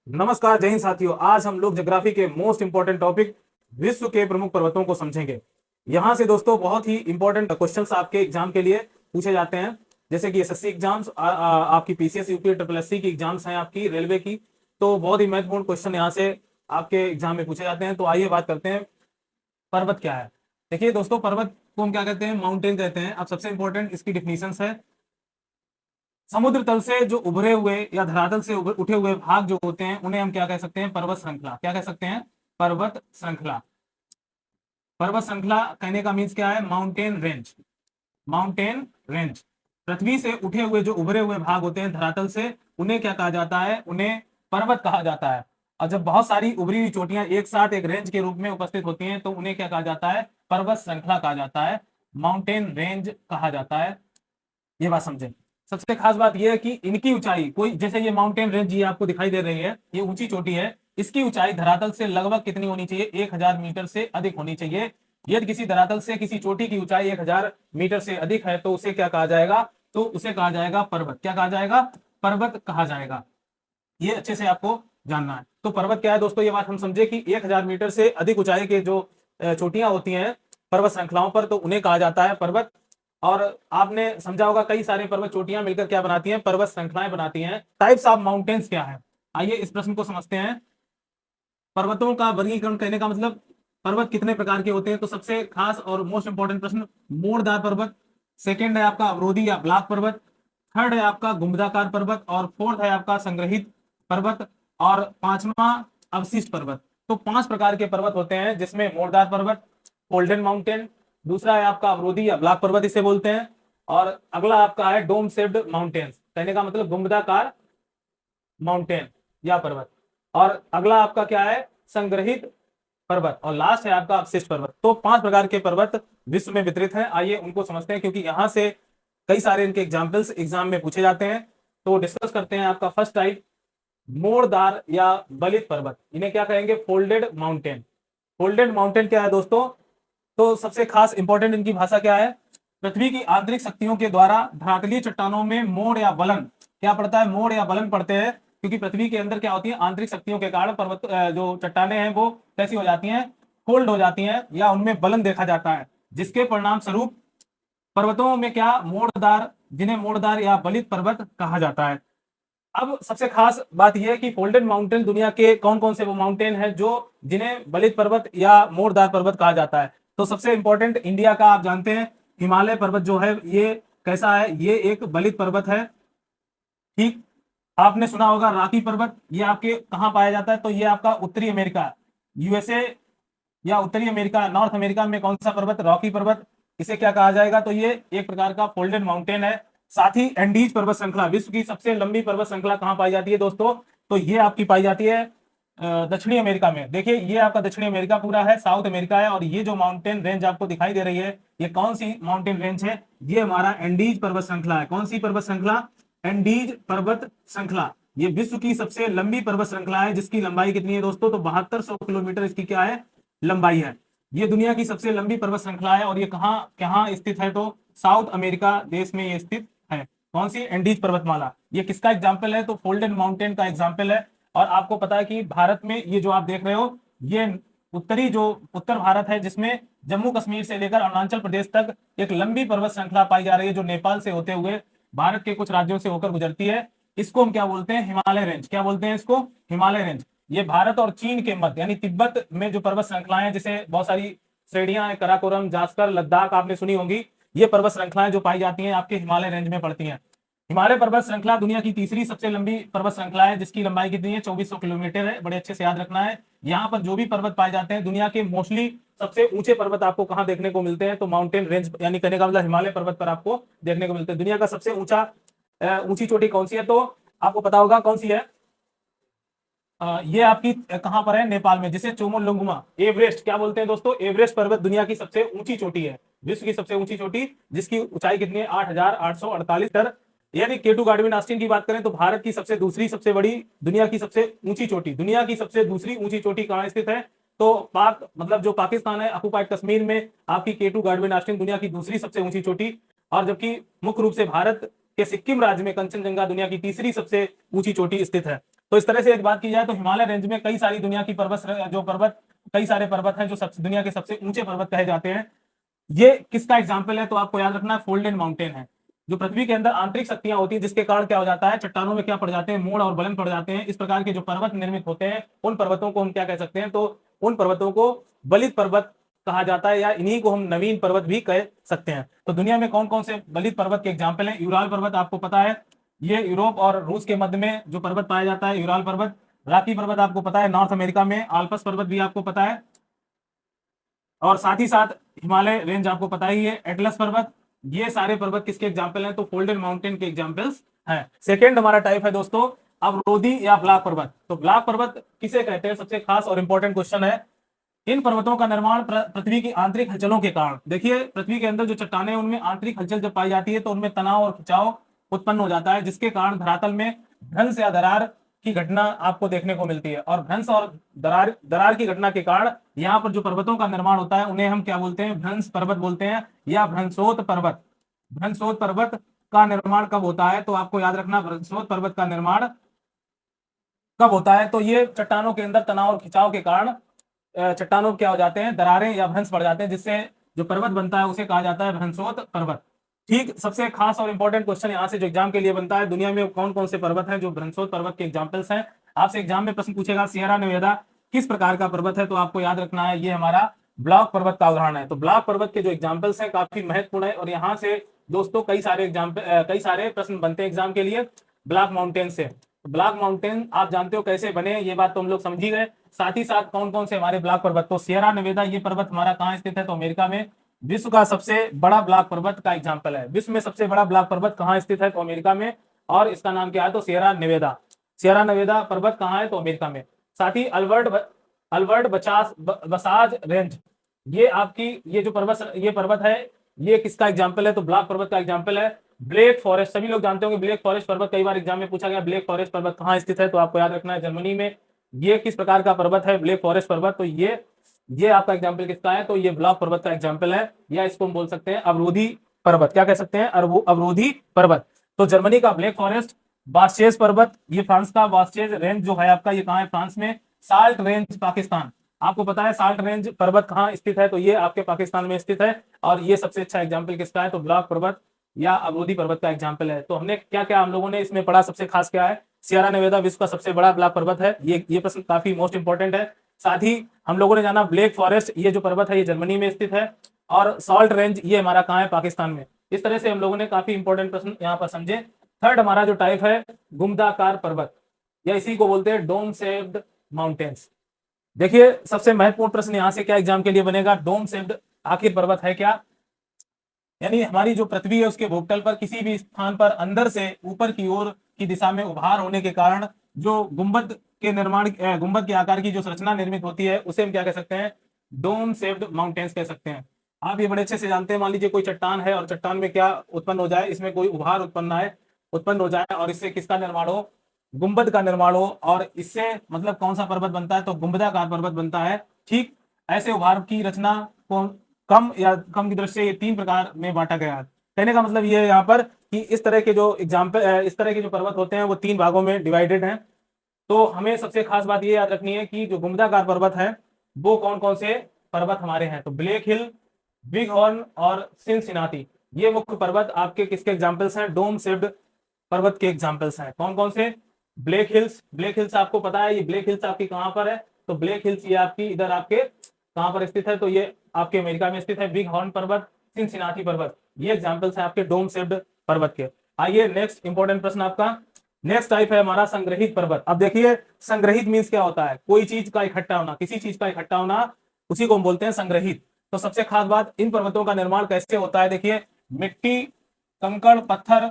नमस्कार, जय हिंद साथियों। आज हम लोग ज्योग्राफी के मोस्ट इंपॉर्टेंट टॉपिक विश्व के प्रमुख पर्वतों को समझेंगे। यहाँ से दोस्तों बहुत ही इंपॉर्टेंट क्वेश्चंस आपके एग्जाम के लिए पूछे जाते हैं, जैसे कि एसएससी एग्जाम्स, आपकी पीसीएस यूपी ट्रिपल एससी की एग्जाम्स हैं, आपकी रेलवे की। तो बहुत ही महत्वपूर्ण क्वेश्चन यहाँ से आपके एग्जाम में पूछे जाते हैं। तो आइए बात करते हैं, पर्वत क्या है। देखिए दोस्तों, पर्वत को हम क्या कहते हैं? माउंटेन कहते हैं। अब सबसे इंपॉर्टेंट इसकी डिफिनीशन है, समुद्र तल से जो उभरे हुए या धरातल से उठे हुए भाग जो होते हैं उन्हें हम क्या कह सकते हैं? पर्वत श्रृंखला। क्या कह सकते हैं? पर्वत श्रृंखला। पर्वत श्रृंखला कहने का मीन्स क्या है? Mountain range. Mountain range. पृथ्वी से उठे हुए जो उभरे हुए भाग होते हैं धरातल से, उन्हें क्या कहा जाता है? उन्हें पर्वत कहा जाता है। और जब बहुत सारी उभरी हुई चोटियां एक साथ एक रेंज के रूप में उपस्थित होती हैं तो उन्हें क्या कहा जाता है? पर्वत श्रृंखला कहा जाता है, माउंटेन रेंज कहा जाता है। ये बात समझे। सबसे खास बात यह है कि इनकी ऊंचाई, कोई जैसे ये माउंटेन रेंज ये आपको दिखाई दे रही है, ये ऊंची चोटी है, इसकी ऊंचाई धरातल से लगभग कितनी होनी चाहिए? 1000 मीटर से अधिक होनी चाहिए। यदि किसी धरातल से किसी चोटी की ऊंचाई 1000 मीटर से अधिक है तो उसे क्या कहा जाएगा? तो उसे कहा जाएगा पर्वत। क्या कहा जाएगा? पर्वत कहा जाएगा। ये अच्छे से आपको जानना है। तो पर्वत क्या है दोस्तों? ये बात हम समझे कि 1000 मीटर से अधिक ऊंचाई के जो चोटियां होती हैं पर्वत श्रृंखलाओं पर, तो उन्हें कहा जाता है पर्वत। और आपने समझा होगा कई सारे पर्वत चोटियां मिलकर क्या बनाती हैं? पर्वत श्रृंखलाएं बनाती हैं। टाइप्स ऑफ माउंटेन्स क्या है? आइए इस प्रश्न को समझते हैं। पर्वतों का वर्गीकरण कहने का मतलब पर्वत कितने प्रकार के होते हैं? तो सबसे खास और मोस्ट इंपॉर्टेंट प्रश्न, मोड़दार पर्वत। सेकंड है आपका अवरोधी या ब्लॉक पर्वत। थर्ड है आपका गुंबदाकार पर्वत। और फोर्थ है आपका संग्रहित पर्वत। और पांचवा अवशिष्ट पर्वत। तो 5 प्रकार के पर्वत होते हैं, जिसमें मोड़दार पर्वत, फोल्डेड माउंटेन, दूसरा है आपका अवरोधी या ब्लॉक पर्वत इसे बोलते हैं, और अगला आपका है डोम शेप्ड माउंटेन्स, कहने का मतलब गुंबदाकार माउंटेन या पर्वत, और अगला आपका क्या है? संग्रहित पर्वत, और लास्ट है आपका अवशिष्ट पर्वत। तो 5 प्रकार के पर्वत विश्व में वितरित हैं। आइए उनको समझते हैं, क्योंकि यहां से कई सारे इनके एग्जाम्पल्स एग्जाम में पूछे जाते हैं। तो डिस्कस करते हैं। आपका फर्स्ट टाइप, मोड़दार या बलित पर्वत, इन्हें क्या कहेंगे? Folded mountain. फोल्डेड माउंटेन क्या है दोस्तों? तो सबसे खास इंपॉर्टेंट इनकी भाषा क्या है? पृथ्वी की आंतरिक शक्तियों के द्वारा धरातलीय चट्टानों में मोड़ या बलन क्या पड़ता है? मोड़ या बलन पड़ते हैं, क्योंकि पृथ्वी के अंदर क्या होती है? आंतरिक शक्तियों के कारण पर्वत जो चट्टाने हैं वो कैसी हो जाती हैं? फोल्ड हो जाती हैं, या उनमें बलन देखा जाता है, जिसके परिणाम स्वरूप पर्वतों में क्या? मोड़दार, जिन्हें मोड़दार या बलित पर्वत कहा जाता है। अब सबसे खास बात यह है कि फोल्डेड माउंटेन दुनिया के कौन कौन से वो माउंटेन हैं जो जिन्हें बलित पर्वत या मोड़दार पर्वत कहा जाता है? तो सबसे इंपॉर्टेंट इंडिया का आप जानते हैं हिमालय पर्वत जो है, ये कैसा है? ये एक बलित पर्वत है। ठीक। आपने सुना होगा रॉकी पर्वत, ये आपके कहाँ पाया जाता है? तो ये आपका उत्तरी अमेरिका, यूएसए या उत्तरी अमेरिका, नॉर्थ अमेरिका में कौन सा पर्वत? रॉकी पर्वत। इसे क्या कहा जाएगा? तो ये एक प्रकार का फोल्डेड माउंटेन है। साथ ही एंडीज पर्वत श्रृंखला, विश्व की सबसे लंबी पर्वत श्रृंखला कहां पाई जाती है दोस्तों? तो ये आपकी पाई जाती है दक्षिणी अमेरिका में। देखिए ये आपका दक्षिणी अमेरिका पूरा है, साउथ अमेरिका है। और ये जो माउंटेन रेंज आपको दिखाई दे रही है, ये कौन सी माउंटेन रेंज है? ये हमारा एंडीज पर्वत श्रृंखला है। कौन सी पर्वत श्रृंखला? एंडीज पर्वत श्रृंखला। ये विश्व की सबसे लंबी पर्वत श्रृंखला है, जिसकी लंबाई कितनी है दोस्तों? तो 7200 किलोमीटर इसकी क्या है? लंबाई है। ये दुनिया की सबसे लंबी पर्वत श्रृंखला है। और ये कहाँ कहाँ स्थित है? तो साउथ अमेरिका देश में ये स्थित है। कौन सी? एंडीज पर्वतमाला। ये किसका एग्जाम्पल है? तो फोल्डेड माउंटेन का एग्जाम्पल है। और आपको पता है कि भारत में ये जो आप देख रहे हो, ये उत्तरी जो उत्तर भारत है, जिसमें जम्मू कश्मीर से लेकर अरुणाचल प्रदेश तक एक लंबी पर्वत श्रृंखला पाई जा रही है, जो नेपाल से होते हुए भारत के कुछ राज्यों से होकर गुजरती है। इसको हम क्या बोलते हैं? हिमालय रेंज। क्या बोलते हैं इसको? हिमालय रेंज। ये भारत और चीन के मध्य यानी तिब्बत में जो पर्वत श्रृंखलाएं हैं, जिसे बहुत सारी श्रेणियां हैं, कराकोरम, जास्कर, लद्दाख आपने सुनी होंगी, ये पर्वत श्रृंखलाएं जो पाई जाती हैं आपके हिमालय रेंज में पड़ती हैं। हिमालय पर्वत श्रृंखला दुनिया की तीसरी सबसे लंबी पर्वत श्रृंखला है, जिसकी लंबाई कितनी है? 2400 किलोमीटर है। बड़े अच्छे से याद रखना है। यहाँ पर जो भी पर्वत पाए जाते हैं, दुनिया के मोस्टली सबसे ऊंचे पर्वत आपको कहाँ देखने को मिलते हैं? तो माउंटेन रेंज यानी कहने का मतलब हिमालय पर्वत पर आपको देखने को मिलते हैं। दुनिया का सबसे ऊंची चोटी कौन सी है? तो आपको पता होगा कौन सी है। ये आपकी कहां पर है? नेपाल में, जिसे चोमोलुंगमा, एवरेस्ट क्या बोलते हैं दोस्तों? एवरेस्ट पर्वत दुनिया की सबसे ऊंची चोटी है, विश्व की सबसे ऊंची चोटी, जिसकी ऊंचाई कितनी है? 8848 मीटर। यदि केटू गार्डविन ऑस्टिन की बात करें तो भारत की सबसे बड़ी, दुनिया की सबसे ऊंची चोटी, दुनिया की सबसे दूसरी ऊंची चोटी कहां स्थित है? तो पाक मतलब जो पाकिस्तान है, ऑक्युपाइड कश्मीर में आपकी केटू गार्डविन ऑस्टिन दुनिया की दूसरी सबसे ऊंची चोटी। और जबकि मुख्य रूप से भारत के सिक्किम राज्य में कंचनजंगा दुनिया की तीसरी सबसे ऊंची चोटी स्थित है। तो इस तरह से एक बात की जाए तो हिमालय रेंज में कई सारी दुनिया की पर्वत कई सारे पर्वत हैं जो दुनिया के सबसे ऊंचे पर्वत कहे जाते हैं। ये किसका एग्जाम्पल है, तो आपको याद रखना है फोल्डेड माउंटेन है। जो पृथ्वी के अंदर आंतरिक शक्तियां होती है जिसके कारण क्या हो जाता है, चट्टानों में क्या पड़ जाते हैं, मोड़ और बलन पड़ जाते हैं। इस प्रकार के जो पर्वत निर्मित होते हैं उन पर्वतों को हम क्या कह सकते हैं, तो उन पर्वतों को बलित पर्वत कहा जाता है, या इन्हीं को हम नवीन पर्वत भी कह सकते हैं। तो दुनिया में कौन कौन से बलित पर्वत के एग्जाम्पल है, यूराल पर्वत आपको पता है, ये यूरोप और रूस के मध्य में जो पर्वत पाया जाता है यूराल पर्वत। राकी पर्वत आपको पता है नॉर्थ अमेरिका में, आल्पस पर्वत भी आपको पता है, और साथ ही साथ हिमालय रेंज आपको पता ही है, एटलस पर्वत। ये सारे पर्वत किसके एग्जाम्पल हैं, तो फोल्डेड माउंटेन के एग्जाम्पल्स हैं। सेकेंड हमारा टाइप है दोस्तों अवरोधी या ब्लॉक पर्वत। तो ब्लॉक पर्वत किसे कहते हैं, सबसे खास और इंपॉर्टेंट क्वेश्चन है। इन पर्वतों का निर्माण पृथ्वी की आंतरिक हलचलों के कारण, देखिए पृथ्वी के अंदर जो चट्टानें उनमें आंतरिक हलचल जब पाई जाती है तो उनमें तनाव और खिंचाव उत्पन्न हो जाता है, जिसके कारण धरातल में भ्रंश या दरार की घटना आपको देखने को मिलती है। और भ्रंश और दरार की घटना के कारण यहाँ पर जो पर्वतों का निर्माण होता है उन्हें हम क्या बोलते हैं, भ्रंश पर्वत बोलते हैं या भ्रंशोत पर्वत। भ्रंशोत पर्वत का निर्माण कब होता है, तो आपको याद रखना भ्रंशोत पर्वत का निर्माण कब होता है, तो ये चट्टानों के अंदर तनाव और खिंचाव के कारण चट्टानों क्या हो जाते हैं, दरारें या भ्रंश पड़ जाते हैं, जिससे जो पर्वत बनता है उसे कहा जाता है भ्रंशोत पर्वत। ठीक, सबसे खास और इंपॉर्टेंट क्वेश्चन यहाँ से जो एग्जाम के लिए बनता है, दुनिया में कौन कौन से पर्वत हैं जो भ्रंशोत पर्वत के एग्जाम्पल्स हैं। आपसे एग्जाम में प्रश्न पूछेगा सियरा नेवादा किस प्रकार का पर्वत है, तो आपको याद रखना है ये हमारा ब्लॉक पर्वत का उदाहरण है। तो ब्लॉक पर्वत के जो एग्जाम्पल्स हैं काफी महत्वपूर्ण है, और यहाँ से दोस्तों कई सारे प्रश्न बनते हैं एग्जाम के लिए ब्लॉक माउंटेन से। ब्लॉक माउंटेन आप जानते हो कैसे बने, ये बात तो हम लोग समझ ही गए। साथ ही साथ कौन कौन से हमारे ब्लॉक पर्वत, तो सियरा नेवादा ये पर्वत हमारा कहाँ स्थित है, तो अमेरिका में। विश्व का सबसे बड़ा ब्लॉक पर्वत का एग्जाम्पल है, विश्व में सबसे बड़ा ब्लॉक पर्वत कहाँ स्थित है, तो अमेरिका में, और इसका नाम क्या है, तो सियरा नेवादा। सियरा नेवादा पर्वत कहाँ है, तो अमेरिका में। साथ ही अल्बर्ट बसाज रेंज, ये आपकी ये जो पर्वत है ये किसका एग्जाम्पल है, तो ब्लॉक पर्वत का एग्जाम्पल है। ब्लैक फॉरेस्ट, सभी लोग जानते होंगे ब्लैक फॉरेस्ट पर्वत, कई बार एग्जाम में पूछा गया ब्लैक फॉरेस्ट पर्वत कहाँ स्थित है, तो आपको याद रखना है जर्मनी में। ये किस प्रकार का पर्वत है ब्लैक फॉरेस्ट पर्वत, तो ये आपका एग्जाम्पल किसका है, तो ये ब्लॉक पर्वत का एग्जाम्पल है, या इसको हम बोल सकते हैं अवरोधी पर्वत। क्या कह सकते हैं, अवरोधी पर्वत। तो जर्मनी का ब्लैक फॉरेस्ट, बास्चेज पर्वत, ये फ्रांस का बास्चेज रेंज जो है आपका, ये कहाँ है, फ्रांस में। साल्ट रेंज पाकिस्तान, आपको पता है साल्ट रेंज पर्वत कहाँ स्थित है, तो ये आपके पाकिस्तान में स्थित है। और ये सबसे अच्छा एग्जाम्पल किसका है, तो ब्लॉक पर्वत या अवरोधी पर्वत का एग्जाम्पल है। तो हमने क्या क्या हम लोगों ने इसमें पढ़ा, सबसे खास क्या है, सियरा नेवादा विश्व का सबसे बड़ा ब्लॉक पर्वत है, ये प्रश्न काफी मोस्ट इंपॉर्टेंट है। साथ ही हम लोगों ने जाना ब्लैक फॉरेस्ट, ये जो पर्वत है ये जर्मनी में स्थित है, और सॉल्ट रेंज ये हमारा कहाँ है, पाकिस्तान में। इस तरह से हम लोगों ने काफी इंपॉर्टेंट प्रश्न यहाँ पर समझे। थर्ड हमारा जो टाइप है गुम्बदाकार पर्वत, या इसी को बोलते हैं डोम शेप्ड माउंटेन्स। देखिए सबसे महत्वपूर्ण प्रश्न यहाँ से क्या एग्जाम के लिए बनेगा, डोम शेप्ड आखिर पर्वत है क्या, यानी हमारी जो पृथ्वी है उसके भूतल पर किसी भी स्थान पर अंदर से ऊपर की ओर की दिशा में उभार होने के कारण जो गुंबद के आकार की जो संरचना निर्मित होती है उसे हम क्या कह सकते हैं, डोम शेप्ड माउंटेन्स कह सकते हैं। आप ये बड़े अच्छे से जानते हैं, मान लीजिए कोई चट्टान है और चट्टान में क्या उत्पन्न हो जाए, इसमें कोई उभार उत्पन्न हो जाए और इससे किसका निर्माण हो, गुंबद का निर्माण हो, और इससे मतलब कौन सा पर्वत बनता है, तो गुंबदाकार पर्वत बनता है। ठीक, ऐसे उभार की रचना को कम की दृष्टि से ये 3 प्रकार में बांटा गया है। कहने का मतलब ये है यहाँ पर कि इस तरह के जो पर्वत होते हैं वो 3 भागों में डिवाइडेड हैं। तो हमें सबसे खास बात ये याद रखनी है कि जो गुंबदाकार पर्वत है वो कौन कौन से पर्वत हमारे हैं, तो ब्लैक हिल, बिग हॉर्न और सिनसिनाटी, ये मुख्य पर्वत आपके किसके एग्जाम्पल्स हैं, डोम शेप्ड पर्वत के एग्जाम्पल्स हैं। कौन कौन से, ब्लैक हिल्स आपको पता है, ये ब्लैक हिल्स आपकी कहाँ पर है, तो ब्लैक हिल्स ये आपकी इधर आपके कहाँ पर स्थित है, तो ये आपके अमेरिका में स्थित है। बिग हॉर्न पर्वत, सिनसिनाटी पर्वत, ये एग्जाम्पल्स है आपके डोम शेप्ड पर्वत के। आइए नेक्स्ट इंपॉर्टेंट प्रश्न आपका, नेक्स्ट टाइप है हमारा संग्रहित पर्वत। अब देखिए संग्रहित मीन्स क्या होता है, कोई चीज का इकट्ठा होना, किसी चीज का इकट्ठा होना, उसी को हम बोलते हैं संग्रहित। तो सबसे खास बात, इन पर्वतों का निर्माण कैसे होता है, देखिए मिट्टी, कंकड़, पत्थर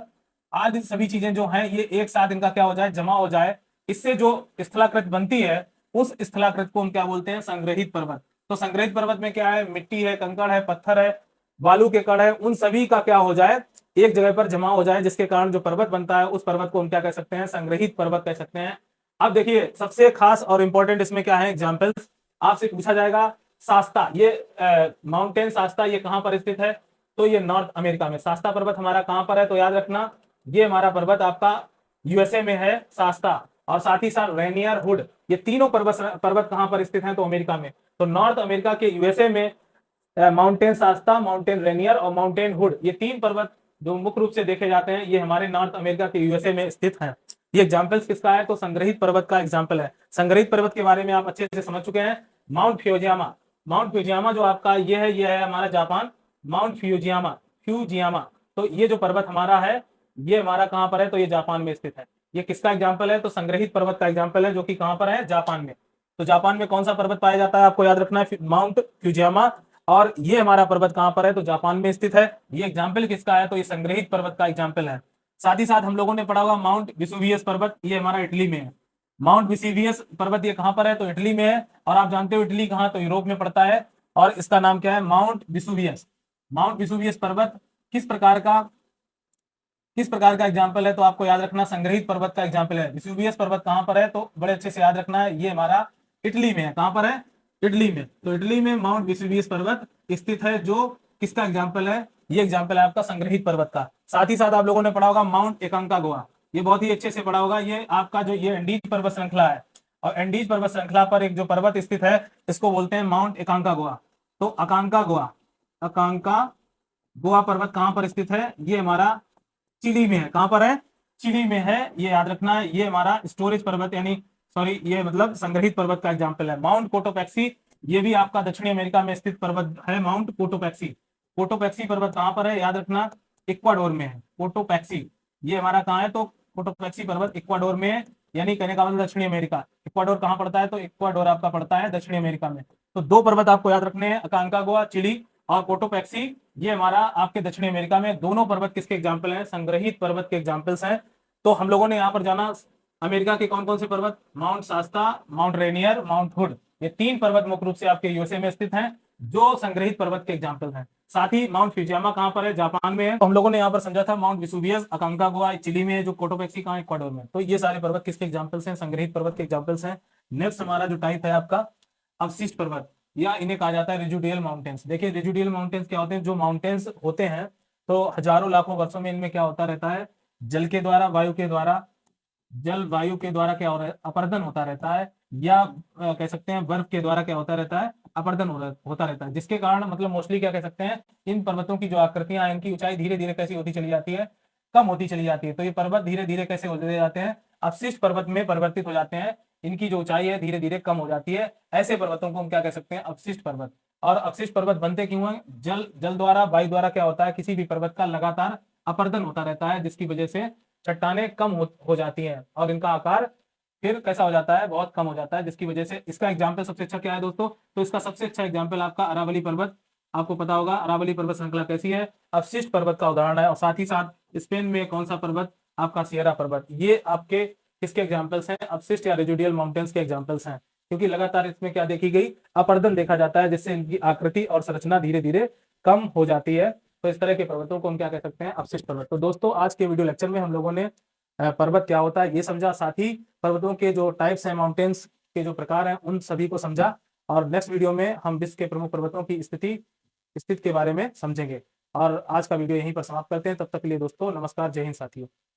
आदि सभी चीजें जो हैं ये एक साथ इनका क्या हो जाए, जमा हो जाए, इससे जो स्थलाकृत बनती है उस स्थलाकृत को हम क्या बोलते हैं, संग्रहित पर्वत। तो संग्रहित पर्वत में क्या है, मिट्टी है, कंकड़ है, पत्थर है, बालू के कण है, उन सभी का क्या हो जाए, एक जगह पर जमा हो जाए, जिसके कारण जो पर्वत बनता है उस पर्वत को हम क्या कह सकते हैं, संग्रहित पर्वत कह सकते हैं। अब देखिए सबसे खास और इंपॉर्टेंट इसमें क्या है, एग्जाम्पल्स आपसे पूछा जाएगा। शास्ता, ये माउंटेन शास्ता ये कहां पर स्थित है, तो ये नॉर्थ अमेरिका में। शास्ता पर्वत हमारा कहां पर है, तो याद रखना ये हमारा पर्वत आपका यूएसए में है शास्ता। और साथ ही साथ रेनियर हुड, ये तीनों पर्वत कहां पर स्थित हैं? तो अमेरिका में। तो नॉर्थ अमेरिका के यूएसए में माउंटेन शास्ता, माउंटेन रेनियर और माउंटेन हुड, ये तीन पर्वत जो मुख्य रूप से देखे जाते हैं, ये हमारे नॉर्थ अमेरिका के यूएसए में स्थित हैं। ये एग्जाम्पल्स किसका है? तो संग्रहित पर्वत का एग्जाम्पल है। संग्रहित पर्वत के बारे में आप अच्छे से समझ चुके हैं। माउंट फ्यूजियामा, माउंट फ्यूजियामा जो आपका ये है हमारा जापान, माउंट फ्यूजियामा, फ्यूजियामा। तो ये जो पर्वत हमारा है, ये हमारा कहां पर है? तो ये जापान में स्थित है। ये किसका एग्जाम्पल है? तो संग्रहित पर्वत का एग्जाम्पल है, जो कि कहां पर है? जापान में। तो जापान में कौन सा पर्वत पाया जाता है? आपको याद रखना है, माउंट फ्यूजियामा। और ये हमारा पर्वत कहां पर है? तो जापान में स्थित है। ये एग्जाम्पल किसका है? तो ये संग्रहित पर्वत का एग्जाम्पल है। साथ ही साथ हम लोगों ने पढ़ा होगा माउंट विसुवियस पर्वत, ये हमारा इटली में है। माउंट विसुवियस पर्वत ये कहां पर है? तो इटली में है। और आप जानते हो इटली कहां? तो यूरोप में पड़ता है। और इसका नाम क्या है? Mount Vesuvius. माउंट विसुवियस पर्वत किस प्रकार का एग्जाम्पल है? तो आपको याद रखना, संग्रहित पर्वत का एग्जाम्पल है। विसुवियस पर्वत कहां पर है? तो बड़े अच्छे से याद रखना है, ये हमारा इटली में है। कहां पर है? इटली में। तो इटली में माउंट विसुवियस पर्वत स्थित है, जो किसका एग्जाम्पल है? ये एग्जाम्पल है आपका संग्रहित पर्वत का। साथ ही साथ आप लोगों ने पढ़ा होगा माउंट एकांकागुआ, ये बहुत ही अच्छे से पढ़ा होगा। ये आपका जो ये एंडीज पर्वत श्रृंखला है, और एंडीज पर्वत श्रृंखला पर एक जो पर्वत स्थित है, इसको बोलते हैं माउंट एकांकागुआ। तो अकांकागुआ पर्वत कहां पर स्थित है? ये हमारा चिली में है। कहां पर है? चिली में है, ये याद रखना है। ये हमारा स्टोरेज पर्वत यानी सॉरी ये मतलब संग्रहित पर्वत का एग्जाम्पल है। माउंट कोटोपैक्सी, ये भी आपका दक्षिणी अमेरिका में स्थित पर्वत है, माउंट कोटोपैक्सी। कोटोपैक्सी पर्वत कहां पर है? याद रखना, इक्वाडोर में है। कोटोपैक्सी ये हमारा कहां है? तो कोटोपैक्सी पर्वत इक्वाडोर में है, यानी कहने का मतलब दक्षिणी अमेरिका। इक्वाडोर कहां पड़ता है? तो इक्वाडोर आपका पड़ता है दक्षिणी अमेरिका में। तो दो पर्वत आपको याद रखने हैं, अकांकागुआ चिली और कोटोपैक्सी, ये हमारा आपके दक्षिणी अमेरिका में। दोनों पर्वत किसके एग्जाम्पल हैं? संग्रहित पर्वत के एग्जाम्पल्स हैं। तो हम लोगों ने यहाँ पर जाना अमेरिका के कौन कौन से पर्वत, Mount Shasta, Mount Rainier, Mount Hood, ये तीन पर्वत मुख्य रूप से आपके यूएसए में स्थित हैं, जो संग्रहित पर्वत के एग्जाम्पल हैं। साथ ही माउंट फ्यूजियामा कहां पर है? जापान में है। तो हम लोगों ने यहाँ पर समझा था माउंट विसुवियस अकांकागुआ चिली में है, जो कोटोपैक्सी कहां? इक्वाडोर में। तो ये सारे पर्वत किसके एग्जाम्पल्स हैं? संग्रहित पर्वत के एग्जाम्पल्स हैं। नेक्स्ट हमारा जो टाइप है आपका अवशिष्ट पर्वत, या इन्हें कहा जाता है रेजिडुअल माउंटेन्स। देखिए रेजिडुअल माउंटेन्स क्या होते हैं? जो माउंटेन्स होते हैं, तो हजारों लाखों वर्षों में इनमें क्या होता रहता है? जल के द्वारा, वायु के द्वारा, जल वायु के द्वारा क्या हो रहा है? अपरदन होता रहता है, या कह सकते हैं बर्फ के द्वारा क्या होता रहता है? अपरदन होता रहता है, जिसके कारण मतलब मोस्टली क्या कह सकते हैं, इन पर्वतों की जो आकृतियां हैं, इनकी ऊंचाई धीरे धीरे कैसी होती चली जाती है? कम होती चली जाती है। तो ये पर्वत धीरे धीरे कैसे होते जाते हैं? अवशिष्ट पर्वत में परिवर्तित हो जाते हैं। इनकी जो ऊंचाई है धीरे धीरे कम हो जाती है। ऐसे पर्वतों को हम क्या कह सकते हैं? अवशिष्ट पर्वत। और अवशिष्ट पर्वत बनते क्यों हैं? जल द्वारा, वायु द्वारा क्या होता है? किसी भी पर्वत का लगातार अपरदन होता रहता है, जिसकी वजह से चट्टानें कम हो जाती हैं, और इनका आकार फिर कैसा हो जाता है? बहुत कम हो जाता है, जिसकी वजह से इसका एग्जाम्पल सबसे अच्छा क्या है दोस्तों? तो इसका सबसे अच्छा एग्जाम्पल आपका अरावली पर्वत। आपको पता होगा अरावली पर्वत श्रृंखला कैसी है? अवशिष्ट पर्वत का उदाहरण है। और साथ ही साथ स्पेन में कौन सा पर्वत? आपका सियरा पर्वत। ये आपके किसके एग्जाम्पल्स हैं? अवशिष्ट या रेजिडुअल माउंटेन्स के एग्जाम्पल्स हैं, क्योंकि लगातार इसमें क्या देखी गई? अपरदन देखा जाता है, जिससे इनकी आकृति और संरचना धीरे धीरे कम हो जाती है। तो इस तरह के पर्वतों को हम क्या कह सकते हैं? अवशिष्ट पर्वत। तो दोस्तों आज के वीडियो लेक्चर में हम लोगों ने पर्वत क्या होता है ये समझा, साथ ही पर्वतों के जो टाइप्स हैं, माउंटेन्स के जो प्रकार हैं, उन सभी को समझा। और नेक्स्ट वीडियो में हम विश्व के प्रमुख पर्वतों की स्थिति के बारे में समझेंगे। और आज का वीडियो यहीं पर समाप्त करते हैं। तब तक के लिए दोस्तों नमस्कार, जय हिंद साथियों।